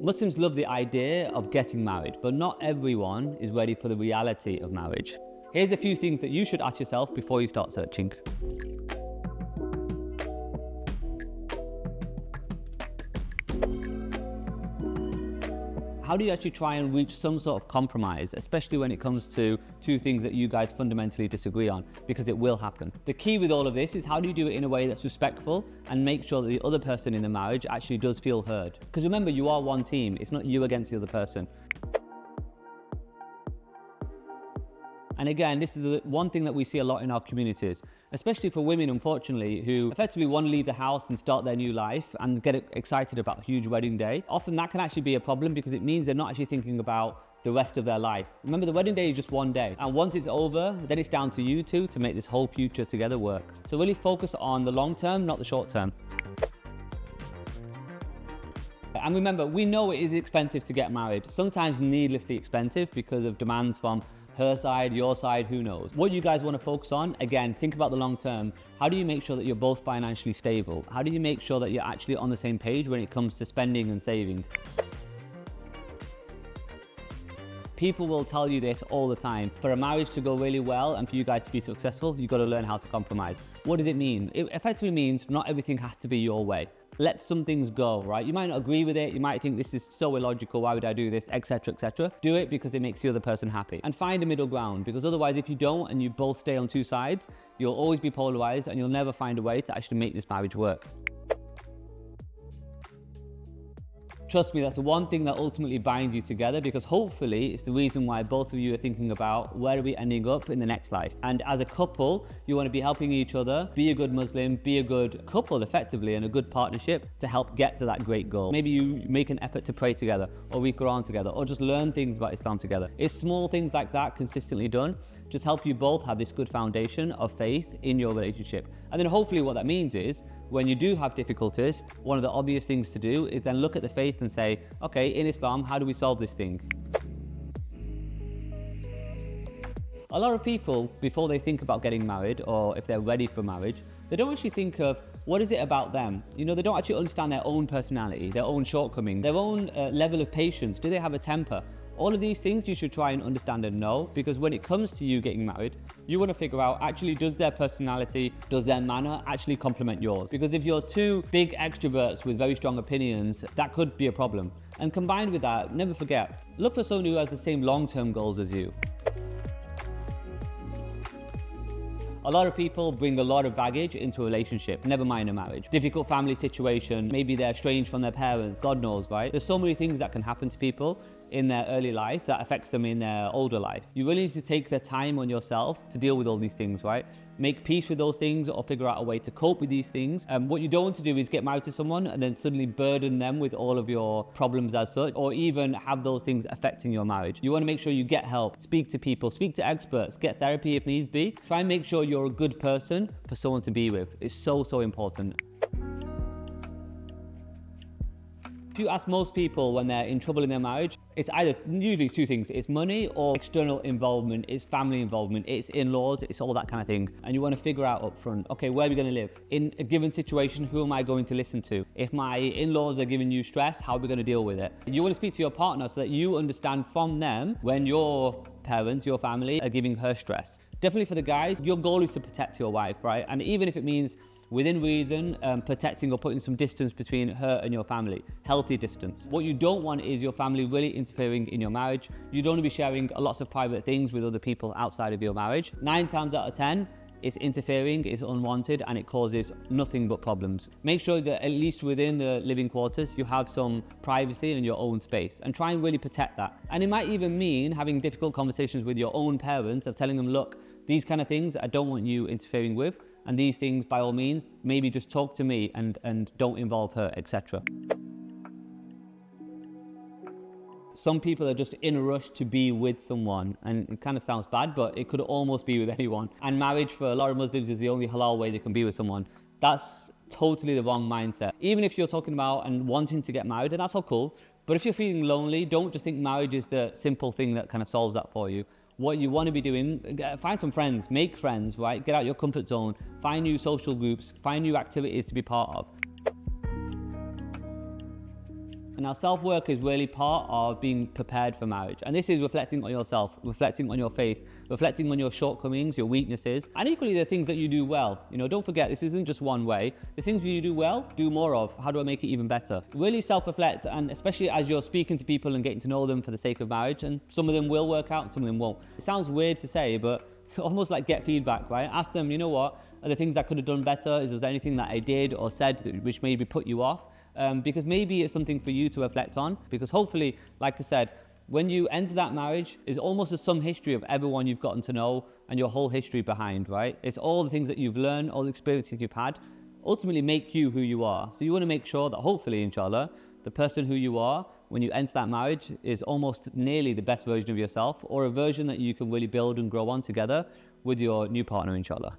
Muslims love the idea of getting married, but not everyone is ready for the reality of marriage. Here's a few things that you should ask yourself before you start searching. How do you actually try and reach some sort of compromise, especially when it comes to two things that you guys fundamentally disagree on, because it will happen. The key with all of this is how do you do it in a way that's respectful and make sure that the other person in the marriage actually does feel heard. Because remember, you are one team, it's not you against the other person. And again, this is the one thing that we see a lot in our communities, especially for women, unfortunately, who effectively want to leave the house and start their new life and get excited about a huge wedding day. Often that can actually be a problem because it means they're not actually thinking about the rest of their life. Remember, the wedding day is just one day. And once it's over, then it's down to you two to make this whole future together work. So really focus on the long term, not the short term. And remember, we know it is expensive to get married, sometimes needlessly expensive because of demands from her side, your side, who knows. What you guys want to focus on, again, think about the long term. How do you make sure that you're both financially stable? How do you make sure that you're actually on the same page when it comes to spending and saving? People will tell you this all the time. For a marriage to go really well and for you guys to be successful, you've got to learn how to compromise. What does it mean? It effectively means not everything has to be your way. Let some things go, right? You might not agree with it. You might think this is so illogical. Why would I do this, etc., etc. Do it because it makes the other person happy. And find a middle ground, because otherwise if you don't and you both stay on two sides, you'll always be polarized and you'll never find a way to actually make this marriage work. Trust me, that's the one thing that ultimately binds you together, because hopefully it's the reason why both of you are thinking about where are we ending up in the next life. And as a couple, you want to be helping each other, be a good Muslim, be a good couple effectively, and a good partnership to help get to that great goal. Maybe you make an effort to pray together, or read Quran together, or just learn things about Islam together. It's small things like that consistently done just help you both have this good foundation of faith in your relationship. And then hopefully what that means is when you do have difficulties, one of the obvious things to do is then look at the faith and say, okay, in Islam, how do we solve this thing? A lot of people, before they think about getting married, or if they're ready for marriage, they don't actually think of what is it about them. You know, they don't actually understand their own personality, their own shortcomings, their own level of patience. Do they have a temper? All of these things you should try and understand and know, because when it comes to you getting married, you want to figure out actually does their personality, does their manner actually complement yours? Because if you're two big extroverts with very strong opinions, that could be a problem. And combined with that, never forget, look for someone who has the same long-term goals as you. A lot of people bring a lot of baggage into a relationship, never mind a marriage. Difficult family situation, maybe they're estranged from their parents, God knows, right? There's so many things that can happen to people in their early life that affects them in their older life. You really need to take the time on yourself to deal with all these things, right? Make peace with those things or figure out a way to cope with these things. What you don't want to do is get married to someone and then suddenly burden them with all of your problems as such, or even have those things affecting your marriage. You want to make sure you get help, speak to people, speak to experts, get therapy if needs be. Try and make sure you're a good person for someone to be with. It's so, so important. If you ask most people when they're in trouble in their marriage, it's either usually two things. It's money or external involvement, it's family involvement, it's in-laws, it's all that kind of thing. And you want to figure out up front, okay, where are we going to live? In a given situation, who am I going to listen to? If my in-laws are giving you stress, how are we going to deal with it? You want to speak to your partner so that you understand from them when your parents, your family are giving her stress. Definitely for the guys, your goal is to protect your wife, right? And even if it means within reason, protecting or putting some distance between her and your family, healthy distance. What you don't want is your family really interfering in your marriage. You don't want to be sharing lots of private things with other people outside of your marriage. 9 times out of 10, it's interfering, it's unwanted, and it causes nothing but problems. Make sure that at least within the living quarters, you have some privacy and your own space, and try and really protect that. And it might even mean having difficult conversations with your own parents of telling them, look, these kind of things I don't want you interfering with, and these things, by all means, maybe just talk to me and don't involve her, etc. Some people are just in a rush to be with someone, and it kind of sounds bad, but it could almost be with anyone. And marriage for a lot of Muslims is the only halal way they can be with someone. That's totally the wrong mindset. Even if you're talking about and wanting to get married, and that's all cool, but if you're feeling lonely, don't just think marriage is the simple thing that kind of solves that for you. What you want to be doing, find some friends, make friends, right? Get out your comfort zone, find new social groups, find new activities to be part of. And now self-work is really part of being prepared for marriage. And this is reflecting on yourself, reflecting on your faith, reflecting on your shortcomings, your weaknesses, and equally the things that you do well. You know, don't forget, this isn't just one way. The things that you do well, do more of. How do I make it even better? Really self-reflect, and especially as you're speaking to people and getting to know them for the sake of marriage, and some of them will work out and some of them won't. It sounds weird to say, but almost like get feedback, right? Ask them, you know what, are the things I could have done better? Is there anything that I did or said which maybe put you off? Because maybe it's something for you to reflect on, because hopefully, like I said, when you enter that marriage, it's almost a sum history of everyone you've gotten to know and your whole history behind, right? It's all the things that you've learned, all the experiences you've had, ultimately make you who you are. So you want to make sure that hopefully, inshallah, the person who you are when you enter that marriage is almost nearly the best version of yourself, or a version that you can really build and grow on together with your new partner, inshallah.